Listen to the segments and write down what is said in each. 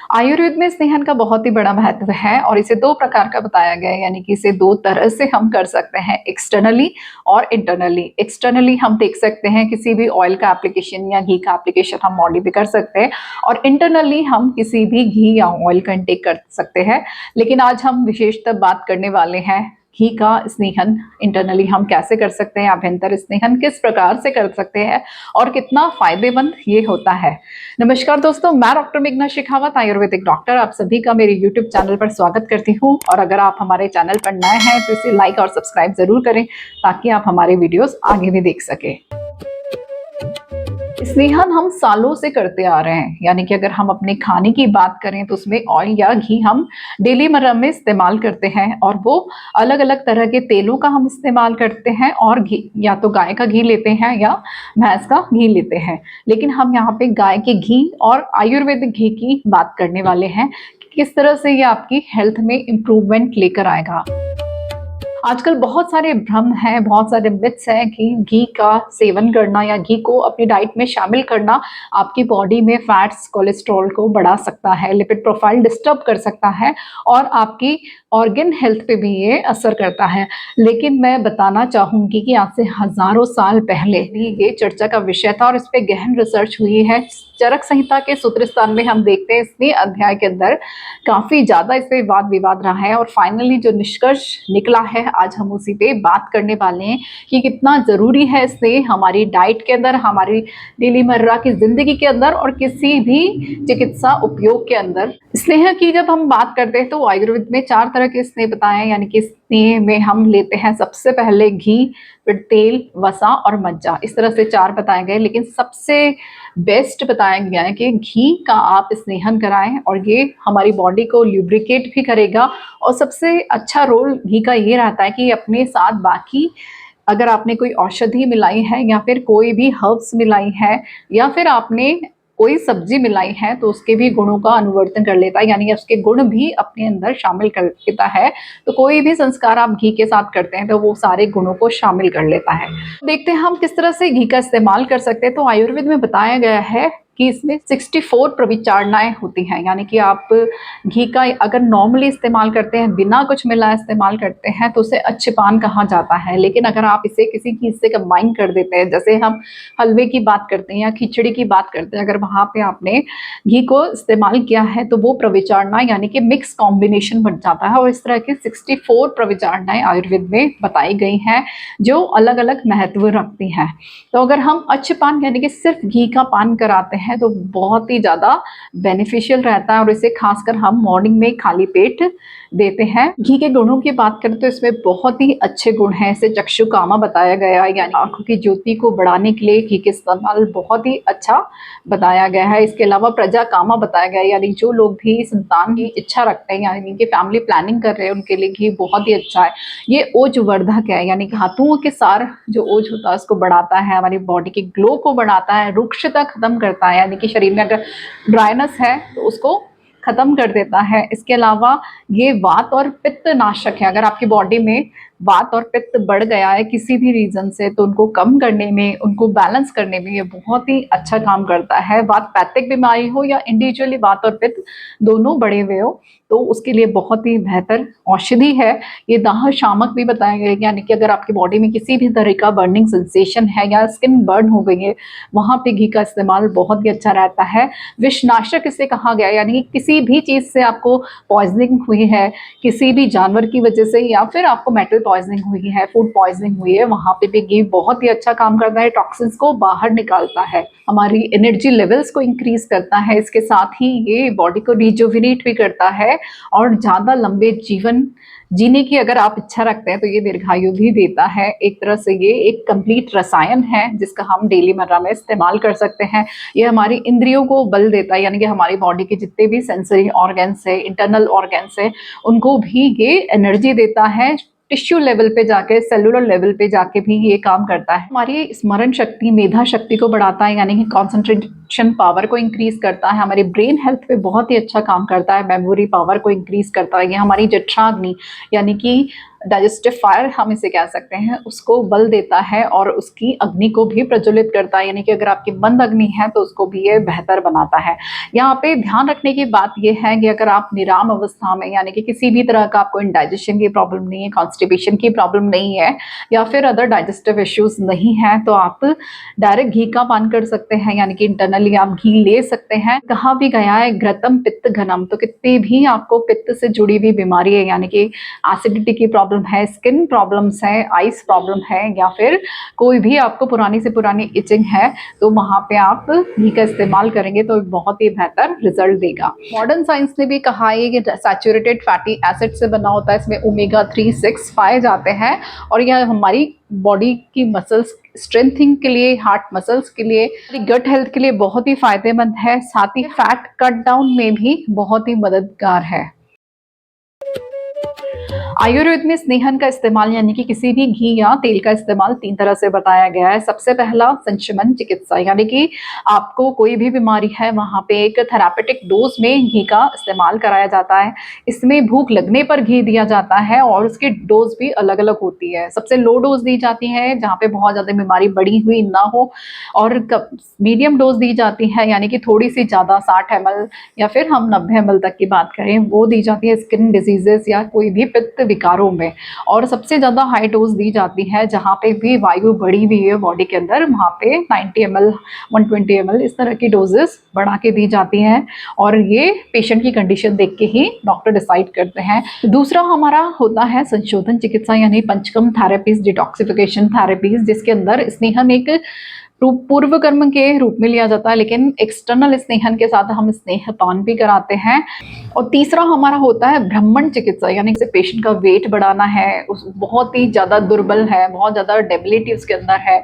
आयुर्वेद में स्नेहन का बहुत ही बड़ा महत्व है और इसे दो प्रकार का बताया गया है, यानी कि इसे दो तरह से हम कर सकते हैं, एक्सटर्नली और इंटरनली। एक्सटर्नली हम देख सकते हैं किसी भी ऑयल का एप्लीकेशन या घी का एप्लीकेशन हम बॉडी पे कर सकते हैं, और इंटरनली हम किसी भी घी या ऑयल का इंटेक कर सकते हैं। लेकिन आज हम विशेषतः बात करने वाले हैं घी का स्नेहन इंटरनली हम कैसे कर सकते हैं, अभ्यंतर स्नेहन किस प्रकार से कर सकते हैं और कितना फायदेमंद ये होता है। नमस्कार दोस्तों, मैं डॉक्टर मेघना शेखावत, आयुर्वेदिक डॉक्टर, आप सभी का मेरे यूट्यूब चैनल पर स्वागत करती हूँ। और अगर आप हमारे चैनल पर नए हैं तो इसे लाइक और सब्सक्राइब जरूर करें ताकि आप हमारे वीडियोस आगे भी देख सकें। स्नेहन हम सालों से करते आ रहे हैं, यानी कि अगर हम अपने खाने की बात करें तो उसमें ऑयल या घी हम डेली मर्रा में इस्तेमाल करते हैं, और वो अलग अलग तरह के तेलों का हम इस्तेमाल करते हैं। और घी या तो गाय का घी लेते हैं या भैंस का घी लेते हैं, लेकिन हम यहाँ पे गाय के घी और आयुर्वेदिक घी की बात करने वाले हैं कि किस तरह से ये आपकी हेल्थ में इम्प्रूवमेंट लेकर आएगा। आजकल बहुत सारे भ्रम हैं, बहुत सारे मिथ्स हैं कि घी का सेवन करना या घी को अपनी डाइट में शामिल करना आपकी बॉडी में फैट्स, कोलेस्ट्रॉल को बढ़ा सकता है, लिपिड प्रोफाइल डिस्टर्ब कर सकता है और आपकी ऑर्गन हेल्थ पे भी ये असर करता है। लेकिन मैं बताना चाहूँगी कि आज से हजारों साल पहले भी ये चर्चा का विषय था और इस पर गहन रिसर्च हुई है। चरक संहिता के सूत्र स्थान में हम देखते हैं इसमें अध्याय के अंदर काफी ज्यादा इस पे वाद विवाद रहा है, और फाइनली जो निष्कर्ष निकला है आज हम उसी पे बात करने वाले हैं कि कितना जरूरी है इससे हमारी डाइट के अंदर, हमारी डेली मर्रा की जिंदगी के अंदर और किसी भी चिकित्सा उपयोग के अंदर। स्नेह की जब हम बात करते हैं तो आयुर्वेद में 4 तरह के स्नेह बताए हैं, यानी कि स्नेह में हम लेते हैं सबसे पहले घी, फिर तेल, वसा और मज्जा। इस तरह से 4 बताए गए, लेकिन सबसे बेस्ट बताया गया है कि घी का आप स्नेहन कराएं और ये हमारी बॉडी को ल्यूब्रिकेट भी करेगा। और सबसे अच्छा रोल घी का ये रहता है कि अपने साथ बाकी अगर आपने कोई औषधि मिलाई है या फिर कोई भी हर्ब्स मिलाई है या फिर आपने कोई सब्जी मिलाई है तो उसके भी गुणों का अनुवर्तन कर लेता है, यानी उसके गुण भी अपने अंदर शामिल कर लेता है। तो कोई भी संस्कार आप घी के साथ करते हैं तो वो सारे गुणों को शामिल कर लेता है। देखते हैं हम किस तरह से घी का इस्तेमाल कर सकते हैं। तो आयुर्वेद में बताया गया है कि इसमें 64 प्रविचारणाएं होती हैं, यानी कि आप घी का अगर नॉर्मली इस्तेमाल करते हैं, बिना कुछ मिलाए इस्तेमाल करते हैं तो उसे अच्छपान कहा जाता है। लेकिन अगर आप इसे किसी चीज़ से कंबाइन कर देते हैं, जैसे हम हलवे की बात करते हैं या खिचड़ी की बात करते हैं, अगर वहाँ पे आपने घी को इस्तेमाल किया है तो वो प्रविचारणा यानी कि मिक्स कॉम्बिनेशन बन जाता है। और इस तरह की 64 प्रविचारणाएं आयुर्वेद में बताई गई हैं जो अलग अलग महत्व रखती हैं। तो अगर हम अच्छपान यानी कि सिर्फ घी का पान कराते हैं तो बहुत ही ज़्यादा बेनिफिशियल रहता है, और इसे खासकर हम मॉर्निंग में खाली पेट देते हैं। घी के गुणों की बात करें तो इसमें बहुत ही अच्छे गुण हैं। इसे चक्षुकामा बताया गया है, यानी आंखों की ज्योति को बढ़ाने के लिए घी के इस्तेमाल बहुत ही अच्छा बताया गया है। इसके अलावा प्रजा कामा बताया गया है, यानी जो लोग भी संतान की इच्छा रखते हैं यानी कि फैमिली प्लानिंग कर रहे हैं उनके लिए घी बहुत ही अच्छा है। ये ओज वर्धक है, यानी कि धातुओं के सार जो ओज होता है उसको बढ़ाता है, हमारी बॉडी के ग्लो को बढ़ाता है, रुक्षता खत्म करता है, यानी कि शरीर में अगर ड्राइनेस है तो उसको खत्म कर देता है। इसके अलावा ये वात और पित्त नाशक है। अगर आपकी बॉडी में वात और पित्त बढ़ गया है किसी भी रीजन से तो उनको कम करने में, उनको बैलेंस करने में ये बहुत ही अच्छा काम करता है। वातपैथिक बीमारी हो या इंडिविजुअली वात और पित्त दोनों बढ़े हुए हो तो उसके लिए बहुत ही बेहतर औषधि है। ये दाह शामक भी बताया गया है, यानी कि अगर आपकी बॉडी में किसी भी तरह का बर्निंग सेंसेशन है या स्किन बर्न हो गई है, वहाँ पे घी का इस्तेमाल बहुत ही अच्छा रहता है। विषनाशक इसे कहा गया है, यानी कि किसी भी चीज़ से आपको पॉइजनिंग हुई है, किसी भी जानवर की वजह से, या फिर आपको मेटल पॉइजनिंग हुई है, फूड पॉइजनिंग हुई है, वहाँ पे भी घी बहुत ही अच्छा काम करता है। टॉक्सिन्स को बाहर निकालता है, हमारी एनर्जी लेवल्स को इंक्रीज करता है, इसके साथ ही ये बॉडी को रिजुविनेट भी करता है और ज़्यादा लंबे जीवन जीने की अगर आप इच्छा रखते हैं तो ये दीर्घायु भी देता है। एक तरह से ये एक कंप्लीट रसायन है जिसका हम डेली मर्रा में इस्तेमाल कर सकते हैं। ये हमारी इंद्रियों को बल देता है, यानी कि हमारी बॉडी के जितने भी सेंसरी ऑर्गन्स है, इंटरनल ऑर्गन्स है, उनको भी ये एनर्जी देता है। टिश्यू लेवल पे जाके, सेलुलर लेवल पे जाके भी ये काम करता है। हमारी स्मरण शक्ति, मेधा शक्ति को बढ़ाता है, यानी कि कॉन्सेंट्रेशन पावर को इंक्रीज करता है। हमारी ब्रेन हेल्थ पे बहुत ही अच्छा काम करता है, मेमोरी पावर को इंक्रीज करता है। ये हमारी जठराग्नि यानी कि डाइजेस्टिव फायर हम इसे कह सकते हैं, उसको बल देता है और उसकी अग्नि को भी प्रज्वलित करता है, यानी कि अगर आपकी मंद अग्नि है तो उसको भी ये बेहतर बनाता है। यहाँ पे ध्यान रखने की बात ये है कि अगर आप निराम अवस्था में, यानी कि किसी भी तरह का आपको इंडाइजेशन की प्रॉब्लम नहीं है, कॉन्स्टिपेशन की प्रॉब्लम नहीं है, या फिर अदर डाइजेस्टिव इश्यूज नहीं है, तो आप डायरेक्ट घी का पान कर सकते हैं, यानी कि इंटरनली आप घी ले सकते हैं। कहा भी गया है घृतम पित्त घनम, तो कितनी भी आपको पित्त से जुड़ी हुई बीमारी है, यानी कि एसिडिटी की प्रॉब्लम है, स्किन प्रॉब्लम्स है, आइस प्रॉब्लम है, या फिर कोई भी आपको पुरानी से पुरानी इचिंग है, तो वहाँ पे आप घी का इस्तेमाल करेंगे तो बहुत ही बेहतर रिजल्ट देगा। मॉडर्न साइंस ने भी कहा है कि सैचुरेटेड फैटी एसिड से बना होता है, इसमें ओमेगा 3 6 पाए जाते हैं, और यह हमारी बॉडी की मसल्स स्ट्रेंथिंग के लिए, हार्ट मसल्स के लिए, गट हेल्थ के लिए बहुत ही फायदेमंद है। साथ ही फैट कट डाउन में भी बहुत ही मददगार है। आयुर्वेद में स्नेहन का इस्तेमाल, यानी कि किसी भी घी या तेल का इस्तेमाल 3 तरह से बताया गया है। सबसे पहला संशमन चिकित्सा, यानी कि आपको कोई भी बीमारी है वहाँ पे एक थेरापेटिक डोज में घी का इस्तेमाल कराया जाता है। इसमें भूख लगने पर घी दिया जाता है और उसकी डोज भी अलग अलग होती है। सबसे लो डोज दी जाती है जहाँ पे बहुत ज़्यादा बीमारी बढ़ी हुई ना हो, और मीडियम डोज दी जाती है, यानी कि थोड़ी सी ज़्यादा 60 ml या फिर हम 90 ml तक की बात करें, वो दी जाती है स्किन डिजीजेस या कोई भी पित्त विकारों में। और सबसे ज़्यादा हाई डोज दी जाती है जहाँ पे भी वायु बढ़ी हुई है बॉडी के अंदर, वहाँ पे 90 ml 120 ml इस तरह की डोजेस बढ़ा के दी जाती हैं, और ये पेशेंट की कंडीशन देख के ही डॉक्टर डिसाइड करते हैं। दूसरा हमारा होता है संशोधन चिकित्सा, यानी पंचकर्म थेरेपीज, डिटॉक्सिफिकेशन थेरेपीज, जिसके अंदर स्नेहन एक पूर्व कर्म के रूप में लिया जाता है, लेकिन एक्सटर्नल स्नेहन के साथ हम स्नेहपान भी कराते हैं। और तीसरा हमारा होता है ब्राह्मण चिकित्सा, यानी कि पेशेंट का वेट बढ़ाना है, उस बहुत ही ज़्यादा दुर्बल है, बहुत ज़्यादा डेबिलिटी उसके अंदर है,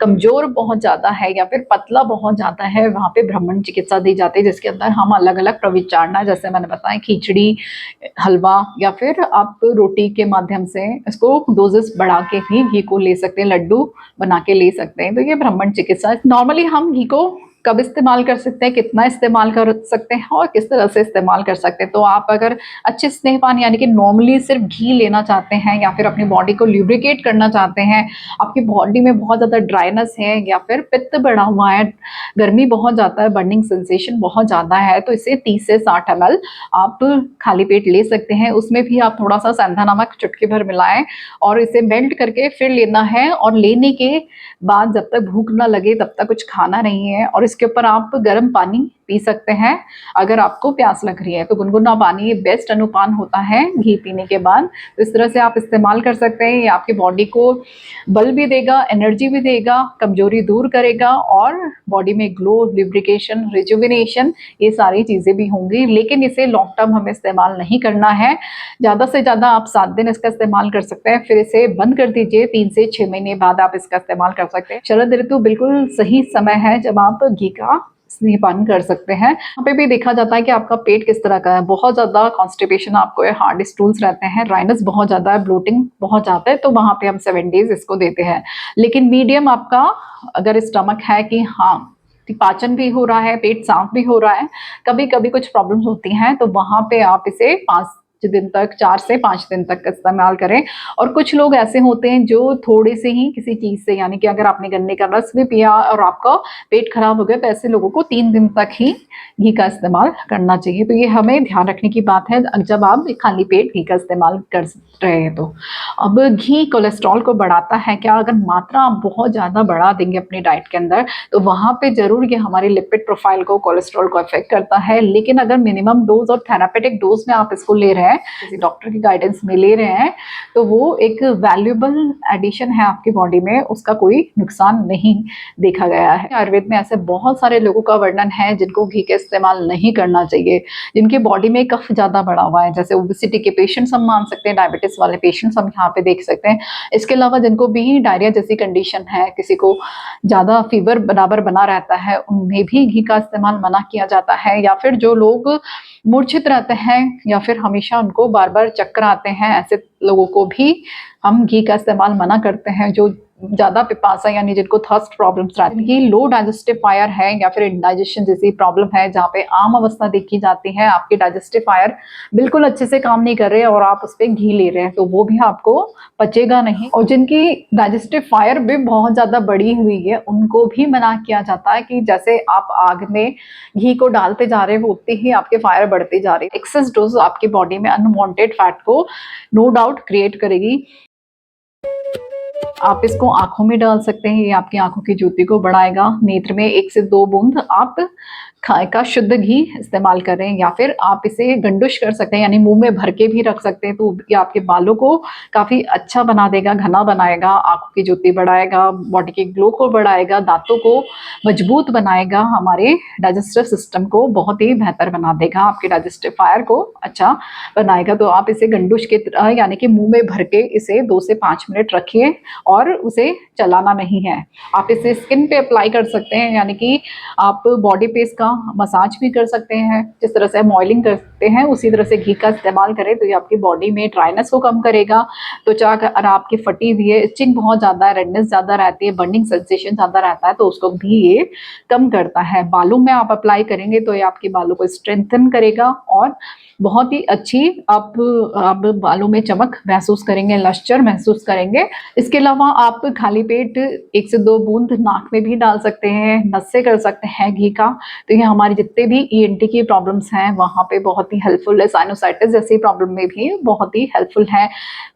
कमज़ोर बहुत ज़्यादा है, या फिर पतला बहुत ज़्यादा है, वहाँ पे ब्राह्मण चिकित्सा दी जाती है, जिसके अंदर हम अलग अलग प्रविचारणा, जैसे मैंने बताया खिचड़ी, हलवा, या फिर आप रोटी के माध्यम से इसको डोजेस बढ़ा के भी घी को ले सकते हैं, लड्डू बना के ले सकते हैं। तो ये ब्राह्मण चिकित्सा। नॉर्मली हम घी को कब इस्तेमाल कर सकते हैं, कितना इस्तेमाल कर सकते हैं और किस तरह से इस्तेमाल कर सकते हैं। तो आप अगर अच्छे स्नेहपान, यानी कि नॉर्मली सिर्फ घी लेना चाहते हैं, या फिर अपनी बॉडी को ल्यूब्रिकेट करना चाहते हैं, आपकी बॉडी में बहुत ज़्यादा ड्राइनेस है या फिर पित्त बढ़ा हुआ है, गर्मी बहुत ज़्यादा है, बर्निंग सेंसेशन बहुत ज़्यादा है, तो इसे 30 से 60 ml आप खाली पेट ले सकते हैं। उसमें भी आप थोड़ा सा सेंधा नमक चुटकी भर मिलाएं और इसे मेल्ट करके फिर लेना है, और लेने के बाद जब तक भूख ना लगे तब तक कुछ खाना नहीं है, और इसके ऊपर आप गर्म पानी पी सकते हैं। अगर आपको प्यास लग रही है तो गुनगुना पानी बेस्ट अनुपान होता है घी पीने के बाद। तो इस तरह से आप इस्तेमाल कर सकते हैं। ये आपकी बॉडी को बल भी देगा, एनर्जी भी देगा, कमजोरी दूर करेगा, और बॉडी में ग्लो, लिब्रिकेशन, रिजुविनेशन, ये सारी चीज़ें भी होंगी। लेकिन इसे लॉन्ग टर्म हमें इस्तेमाल नहीं करना है। ज़्यादा से ज़्यादा आप 7 दिन इसका इस्तेमाल कर सकते हैं, फिर इसे बंद कर दीजिए। 3 से 6 महीने बाद आप इसका इस्तेमाल कर सकते हैं। शरद ऋतु बिल्कुल सही समय है जब आप घी का स्नेहपान कर सकते हैं। यहाँ पे भी देखा जाता है कि आपका पेट किस तरह का है। बहुत ज़्यादा कॉन्स्टिपेशन आपको है, हार्ड स्टूल्स रहते हैं, ड्राइनेस बहुत ज़्यादा है, ब्लोटिंग बहुत ज़्यादा है, तो वहाँ पे हम 7 डेज इसको देते हैं। लेकिन मीडियम आपका अगर स्टमक है कि हाँ पाचन भी हो रहा है, पेट साफ भी हो रहा है, कभी कभी कुछ प्रॉब्लम्स होती हैं, तो वहाँ पे आप इसे 5 दिन तक, 4 से 5 दिन तक इस्तेमाल करें। और कुछ लोग ऐसे होते हैं जो थोड़े से ही किसी चीज़ से, यानी कि अगर आपने गन्ने का रस भी पिया और आपका पेट खराब हो गया, तो ऐसे लोगों को 3 दिन तक ही घी का इस्तेमाल करना चाहिए। तो ये हमें ध्यान रखने की बात है जब आप खाली पेट घी का इस्तेमाल कर रहे हैं। तो अब घी कोलेस्ट्रॉल को बढ़ाता है क्या? अगर मात्रा आप बहुत ज़्यादा बढ़ा देंगे अपनी डाइट के अंदर, तो वहाँ पे ज़रूर ये हमारी लिपिड प्रोफाइल को, कोलेस्ट्रॉल को अफेक्ट करता है। लेकिन अगर मिनिमम डोज और थेरापेटिक डोज में आप इसको ले रहे हैं, किसी डॉक्टर की गाइडेंस में ले रहे हैं, तो वो एक वैल्यूएबल एडिशन है आपकी बॉडी में, उसका कोई नुकसान नहीं देखा गया है। आयुर्वेद में ऐसे बहुत सारे लोगों का वर्णन है जिनको घी का इस्तेमाल नहीं करना चाहिए, जिनकी बॉडी में कफ ज़्यादा बढ़ा हुआ है, जैसे ओबेसिटी के पेशेंट्स हम मान सकते हैं, डायबिटीज वाले पेशेंट्स हम यहाँ पे देख सकते हैं। इसके अलावा जिनको भी डायरिया जैसी कंडीशन है, किसी को ज़्यादा फीवर बराबर बना रहता है, उनमें भी घी का इस्तेमाल मना किया जाता है। या फिर जो लोग मूर्छित रहते हैं या फिर हमेशा उनको बार बार चक्कर आते हैं, ऐसे लोगों को भी हम घी का इस्तेमाल मना करते हैं। जो ज़्यादा पिपासा यानी जिनको थर्स्ट प्रॉब्लम्स रहती है, लो डाइजेस्टिव फायर है या फिर इंडाइजेशन जैसी प्रॉब्लम है, जहाँ पे आम अवस्था देखी जाती है, आपके डाइजेस्टिव फायर बिल्कुल अच्छे से काम नहीं कर रहे और आप उस पर घी ले रहे हैं, तो वो भी आपको पचेगा नहीं। और जिनकी डाइजेस्टिव फायर भी बहुत ज़्यादा बढ़ी हुई है, उनको भी मना किया जाता है कि जैसे आप आग में घी को डालते जा रहे होते ही आपके फायर बढ़ते जा रहे हैं। एक्सेस डोज आपकी बॉडी में अनवांटेड फैट को नो डाउट क्रिएट करेगी। आप इसको आंखों में डाल सकते हैं, ये आपकी आंखों की ज्योति को बढ़ाएगा। नेत्र में 1 से 2 बूंद आप खाए का शुद्ध घी इस्तेमाल करें, या फिर आप इसे गंडुश कर सकते हैं यानी मुंह में भर के भी रख सकते हैं, तो ये आपके बालों को काफ़ी अच्छा बना देगा, घना बनाएगा, आंखों की ज्योति बढ़ाएगा, बॉडी के ग्लो को बढ़ाएगा, दांतों को मजबूत बनाएगा, हमारे डाइजेस्टिव सिस्टम को बहुत ही बेहतर बना देगा, आपके डाइजेस्टिव फायर को अच्छा बनाएगा। तो आप इसे गंडुश के तरह यानी कि मुंह में भर के इसे 2 से 5 मिनट रखिए और उसे चलाना नहीं है। आप इसे स्किन पे अप्लाई कर सकते हैं, यानी कि आप बॉडी पे इसका मसाज भी कर सकते हैं। जिस तरह से हम ऑयलिंग करते हैं उसी तरह से घी का इस्तेमाल करें तो ये आपकी बॉडी में ड्राइनेस को कम करेगा। त्वचा अगर आपकी फटी हुई है, इचिंग बहुत ज़्यादा है, रेडनेस ज़्यादा रहती है, बर्निंग सेंसेशन ज़्यादा रहता है, तो उसको भी ये कम करता है। बालों में आप अप्लाई करेंगे तो ये आपके बालों को स्ट्रेंथन करेगा और बहुत ही अच्छी आप बालों में चमक महसूस करेंगे, लश्चर महसूस करेंगे। इसके अलावा आप खाली पेट 1 से 2 बूंद नाक में भी डाल सकते हैं, नस से कर सकते हैं घी का। तो ये हमारे जितने भी ईएनटी की प्रॉब्लम्स हैं वहाँ पे बहुत ही हेल्पफुल है। साइनोसाइटिस जैसी प्रॉब्लम में भी बहुत ही हेल्पफुल है।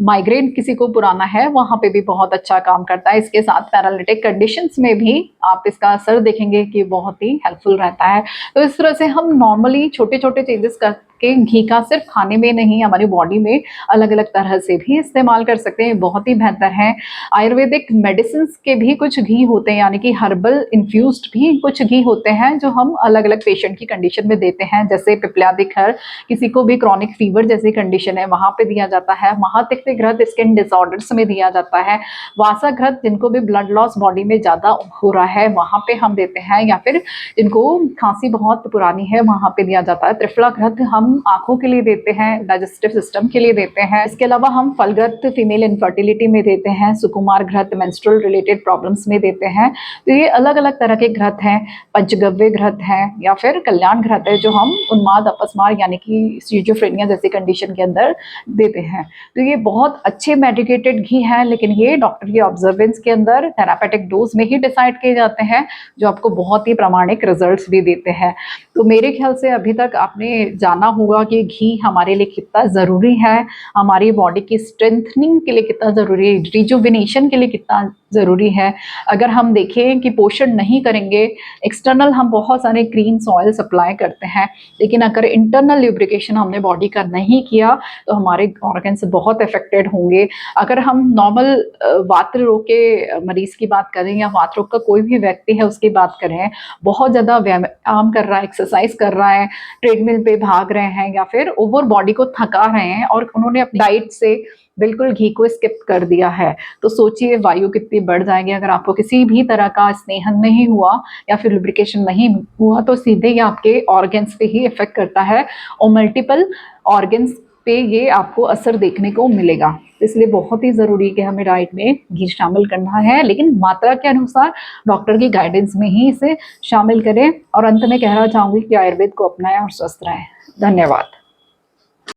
माइग्रेन किसी को पुराना है वहाँ पे भी बहुत अच्छा काम करता है। इसके साथ पैरालिटिक कंडीशंस में भी आप इसका असर देखेंगे कि बहुत ही हेल्पफुल रहता है। तो इस तरह से हम नॉर्मली छोटे छोटे चेंजेस करके घी का सिर्फ खाने में नहीं, हमारी बॉडी में अलग अलग तरह से भी इस्तेमाल कर सकते हैं, बहुत ही बेहतर है। आयुर्वेदिक मेडिसिन के भी कुछ घी होते हैं, यानी कि हर्बल इन्फ्यूज्ड भी कुछ घी होते हैं जो हम अलग अलग पेशेंट की कंडीशन में देते हैं। जैसे पिप्पलादिक हर, किसी को भी क्रॉनिक फीवर जैसी कंडीशन है वहाँ पे दिया जाता है। महातिक्त घृत स्किन डिसऑर्डर्स में दिया जाता है। वासा घृत जिनको भी ब्लड लॉस बॉडी में ज़्यादा हो रहा है वहाँ पे हम देते हैं, या फिर जिनको खांसी बहुत पुरानी है वहाँ पे दिया जाता है। त्रिफला घृत हम आंखों के लिए देते हैं, डाइजेस्टिव सिस्टम के लिए देते हैं। इसके अलावा हम फलघृत फीमेल इनफर्टिलिटी में देते हैं, सुकुमार घृत मेंस्ट्रुअल रिलेटेड प्रॉब्लम्स में देते हैं। तो ये अलग अलग तरह के घृत हैं। पंचगव्य घृत है या फिर कल्याण घृत है जो हम उन्माद अपस्मार यानी कि स्किज़ोफ्रेनिया जैसी कंडीशन के अंदर देते हैं। तो ये बहुत अच्छे मेडिकेटेड घी हैं, लेकिन ये डॉक्टर की ऑब्जर्वेंस के अंदर थेरापेटिक डोज में ही डिसाइड किए जाते हैं, जो आपको बहुत ही प्रामाणिक रिजल्ट्स भी देते हैं। तो मेरे ख्याल से अभी तक आपने जाना होगा कि घी हमारे लिए कितना ज़रूरी है, हमारी बॉडी की स्ट्रेंथनिंग के लिए कितना ज़रूरी है, रिजुविनेशन के लिए कितना ज़रूरी है। अगर हम देखें कि पोषण नहीं करेंगे, एक्सटर्नल हम बहुत सारे क्रीम्स ऑयल सप्लाई करते हैं, लेकिन अगर इंटरनल ल्यूब्रिकेशन हमने बॉडी का नहीं किया तो हमारे ऑर्गन्स बहुत अफेक्टेड होंगे। अगर हम नॉर्मल वात रोग के मरीज़ की बात करें या वात रोग का कोई भी व्यक्ति है उसकी बात करें, बहुत ज़्यादा व्यायाम कर रहा है, एक्सरसाइज कर रहा है, ट्रेडमिल पे भाग रहे हैं या फिर ओवर बॉडी को थका रहे हैं और उन्होंने अपनी डाइट से बिल्कुल घी को स्किप कर दिया है, तो सोचिए वायु कितनी बढ़ जाएगी। अगर आपको किसी भी तरह का स्नेहन नहीं हुआ या फिर लुब्रिकेशन नहीं हुआ तो सीधे ये आपके ऑर्गन्स पे ही इफेक्ट करता है और मल्टीपल ऑर्गन्स पे ये आपको असर देखने को मिलेगा। इसलिए बहुत ही ज़रूरी है कि हमें डाइट में घी शामिल करना है, लेकिन मात्रा के अनुसार डॉक्टर की गाइडेंस में ही इसे शामिल करें। और अंत में कहना चाहूँगी कि आयुर्वेद को अपनाएं और स्वस्थ रहें। धन्यवाद।